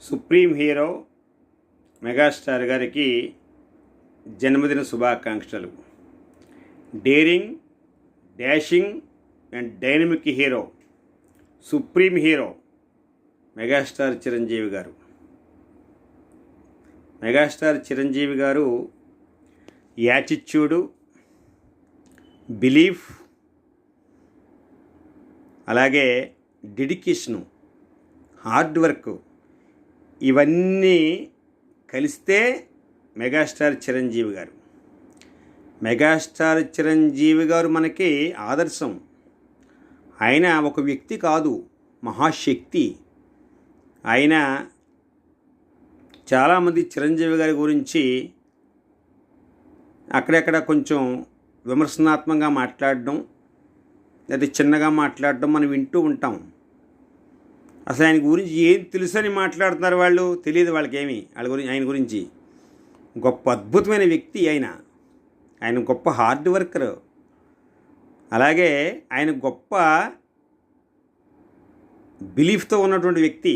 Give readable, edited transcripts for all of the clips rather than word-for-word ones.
Supreme hero megastar గారికి జన్మదిన శుభాకాంక్షలు. Daring, dashing and dynamic hero, supreme hero megastar Chiranjeevi గారు. మెగాస్టార్ చిరంజీవి గారు యాటిట్యూడు, బిలీఫ్, అలాగే డెడికేషను, హార్డ్ వర్క్ ఇవన్నీ కలిస్తే మెగాస్టార్ చిరంజీవి గారు. మెగాస్టార్ చిరంజీవి గారు మనకి ఆదర్శం. ఆయన ఒక వ్యక్తి కాదు, మహాశక్తి. ఆయన చాలామంది చిరంజీవి గారి గురించి అక్కడెక్కడ కొంచెం విమర్శనాత్మకంగా మాట్లాడడం, లేదా చిన్నగా మాట్లాడడం మనం వింటూ ఉంటాం. అసలు ఆయన గురించి ఏం తెలుసని మాట్లాడుతున్నారు వాళ్ళు, తెలియదు వాళ్ళకేమి ఆయన గురించి. గొప్ప అద్భుతమైన వ్యక్తి ఆయన గొప్ప హార్డ్ వర్కర్. అలాగే ఆయన గొప్ప బిలీఫ్తో ఉన్నటువంటి వ్యక్తి.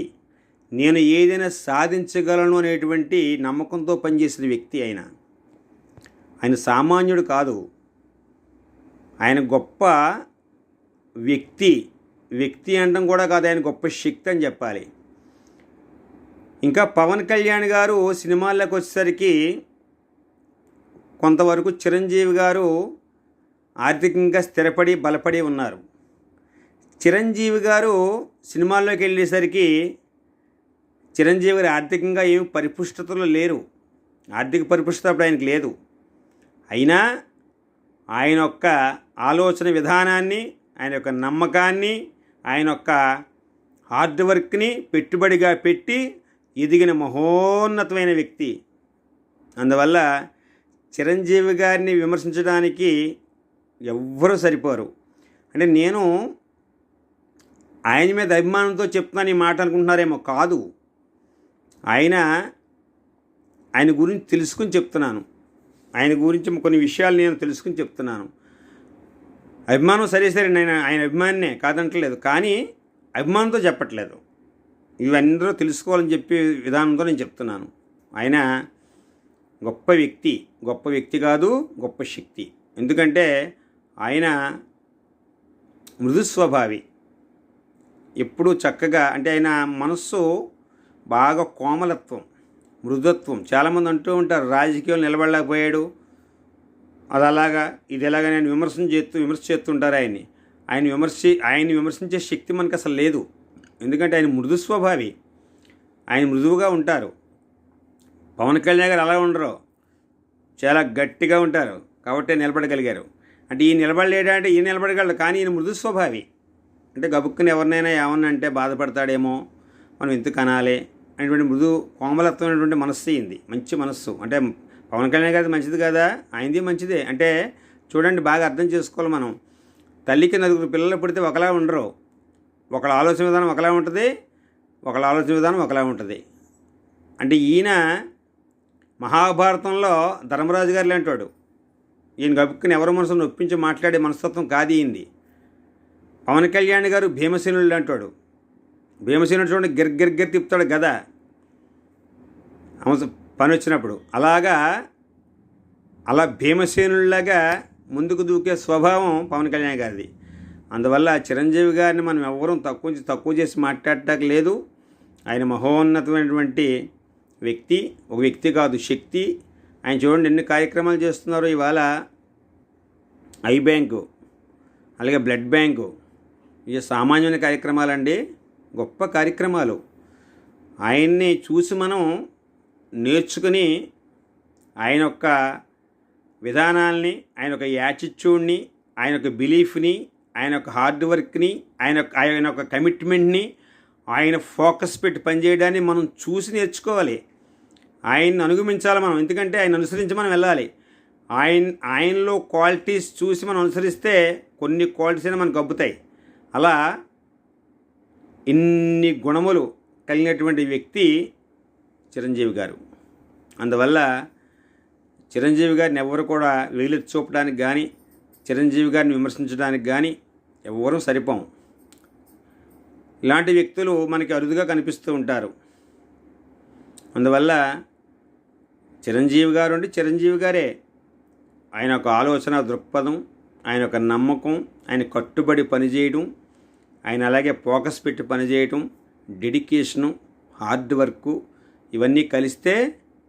నేను ఏదైనా సాధించగలను అనేటువంటి నమ్మకంతో పనిచేసిన వ్యక్తి ఆయన సామాన్యుడు కాదు. ఆయన గొప్ప వ్యక్తి అనడం కూడా కాదు, ఆయన గొప్ప శక్తి అని చెప్పాలి. ఇంకా పవన్ కళ్యాణ్ గారు సినిమాల్లోకి వచ్చేసరికి కొంతవరకు చిరంజీవి గారు ఆర్థికంగా స్థిరపడి బలపడి ఉన్నారు. చిరంజీవి గారు సినిమాల్లోకి వెళ్ళేసరికి చిరంజీవి గారు ఆర్థికంగా ఏమి పరిపుష్టతలో లేరు. ఆర్థిక పరిపుష్టత అప్పుడు ఆయనకు లేదు. అయినా ఆయన యొక్క ఆలోచన విధానాన్ని, ఆయన యొక్క నమ్మకాన్ని, ఆయన యొక్క హార్డ్ వర్క్ని పెట్టుబడిగా పెట్టి ఎదిగిన మహోన్నతమైన వ్యక్తి. అందువల్ల చిరంజీవి గారిని విమర్శించడానికి ఎవ్వరూ సరిపోరు. అంటే నేను ఆయన మీద అభిమానంతో చెప్తున్నాను ఈ మాట అనుకుంటున్నారేమో, కాదు. ఆయన గురించి తెలుసుకుని చెప్తున్నాను. ఆయన గురించి కొన్ని విషయాలు నేను తెలుసుకుని చెప్తున్నాను. అభిమానం సరే నేను ఆయన అభిమానినే కాదంటలేదు, కానీ అభిమానంతో చెప్పట్లేదు. ఇవన్నీ తెలుసుకోవాలని చెప్పే విధానంతో నేను చెప్తున్నాను. ఆయన గొప్ప వ్యక్తి కాదు, గొప్ప శక్తి. ఎందుకంటే ఆయన మృదు స్వభావి. ఎప్పుడూ చక్కగా, అంటే ఆయన మనస్సు బాగా కోమలత్వం, మృదుత్వం. చాలామంది అంటూ ఉంటారు రాజకీయాలు నిలబడలేకపోయాడు, అది అలాగా ఇది ఎలాగా నేను విమర్శ చేస్తుంటారు ఆయన్ని. ఆయన్ని విమర్శించే శక్తి మనకు అసలు లేదు. ఎందుకంటే ఆయన మృదు స్వభావి, ఆయన మృదువుగా ఉంటారు. పవన్ కళ్యాణ్ గారు అలా ఉండరు, చాలా గట్టిగా ఉంటారు. కాబట్టి నిలబడగలిగారు. అంటే ఈయన నిలబడలేడంటే ఈయన నిలబడగలడు, కానీ ఈయన మృదు స్వభావి. అంటే గబుక్కుని ఎవరినైనా ఏమన్నా అంటే బాధపడతాడేమో, మనం ఎందుకు అనాలి అనేటువంటి మృదు కోమలత్వమైనటువంటి మనస్సు అయింది, మంచి మనస్సు. అంటే పవన్ కళ్యాణ్ గారిది మంచిది కదా, ఆయనది మంచిదే. అంటే చూడండి, బాగా అర్థం చేసుకోవాలి మనం. తల్లికి 4 పిల్లలు పుడితే ఒకలా ఉండరు. ఒకళ్ళ ఆలోచన విధానం ఒకలా ఉంటుంది, ఒకళ్ళ ఆలోచన విధానం ఒకలా ఉంటుంది. అంటే ఈయన మహాభారతంలో ధర్మరాజు గారు లాంటివాడు. ఈయన గబుక్కుని ఎవరి మనసును నొప్పించి మాట్లాడే మనస్తత్వం కాదు ఈయనది. పవన్ కళ్యాణ్ గారు భీమసేనుడు లాంటివాడు. భీమసేనుడు చూడండి, గిర్ తిప్పుతాడు గదా పని వచ్చినప్పుడు. అలా భీమసేనుడిలాగా ముందుకు దూకే స్వభావం పవన్ కళ్యాణ్ గారిది. అందువల్ల చిరంజీవి గారిని మనం ఎవరూ తక్కువ చేసి మాట్లాడటానికి లేదు. ఆయన మహోన్నతమైనటువంటి వ్యక్తి, ఒక వ్యక్తి కాదు, శక్తి. ఆయన చూడండి ఎన్ని కార్యక్రమాలు చేస్తున్నారు. ఇవాళ ఐ బ్యాంకు, అలాగే బ్లడ్ బ్యాంకు, ఇవి సామాన్యమైన కార్యక్రమాలండి, గొప్ప కార్యక్రమాలు. ఆయన్ని చూసి మనం నేర్చుకుని ఆయన యొక్క విధానాల్ని, ఆయన యొక్క యాటిట్యూడ్ని, ఆయన యొక్క బిలీఫ్ని, ఆయన యొక్క హార్డ్ వర్క్ని, ఆయన యొక్క కమిట్మెంట్ని, ఆయన ఫోకస్ పెట్టి పనిచేయడాన్ని మనం చూసి నేర్చుకోవాలి. ఆయన్ని అనుగమించాలి మనం. ఎందుకంటే ఆయన అనుసరించి మనం వెళ్ళాలి. ఆయనలో క్వాలిటీస్ చూసి మనం అనుసరిస్తే కొన్ని క్వాలిటీస్ అయినా మనకు అబ్బుతాయి. అలా ఇన్ని గుణములు కలిగినటువంటి వ్యక్తి చిరంజీవి గారు. అందువల్ల చిరంజీవి గారిని ఎవరు కూడా వేలెత్తి చూపడానికి కానీ, చిరంజీవి గారిని విమర్శించడానికి కానీ ఎవరూ సరిపోం. ఇలాంటి వ్యక్తులు మనకి అరుదుగా కనిపిస్తూ ఉంటారు. అందువల్ల చిరంజీవి గారు అంటే చిరంజీవి గారే. ఆయన ఒక ఆలోచన దృక్పథం, ఆయన ఒక నమ్మకం, ఆయన కట్టుబడి పనిచేయడం, ఆయన అలాగే ఫోకస్ పెట్టి పనిచేయటం, డెడికేషను, హార్డ్ వర్క్ ఇవన్నీ కలిస్తే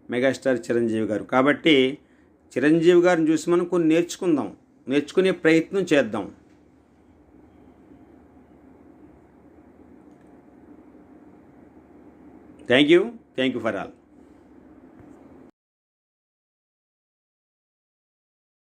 మెగాస్టార్ చిరంజీవి గారు. కాబట్టి చిరంజీవి గారిని చూసి మనం కొన్ని నేర్చుకుందాం, నేర్చుకునే ప్రయత్నం చేద్దాం. Thank you for all.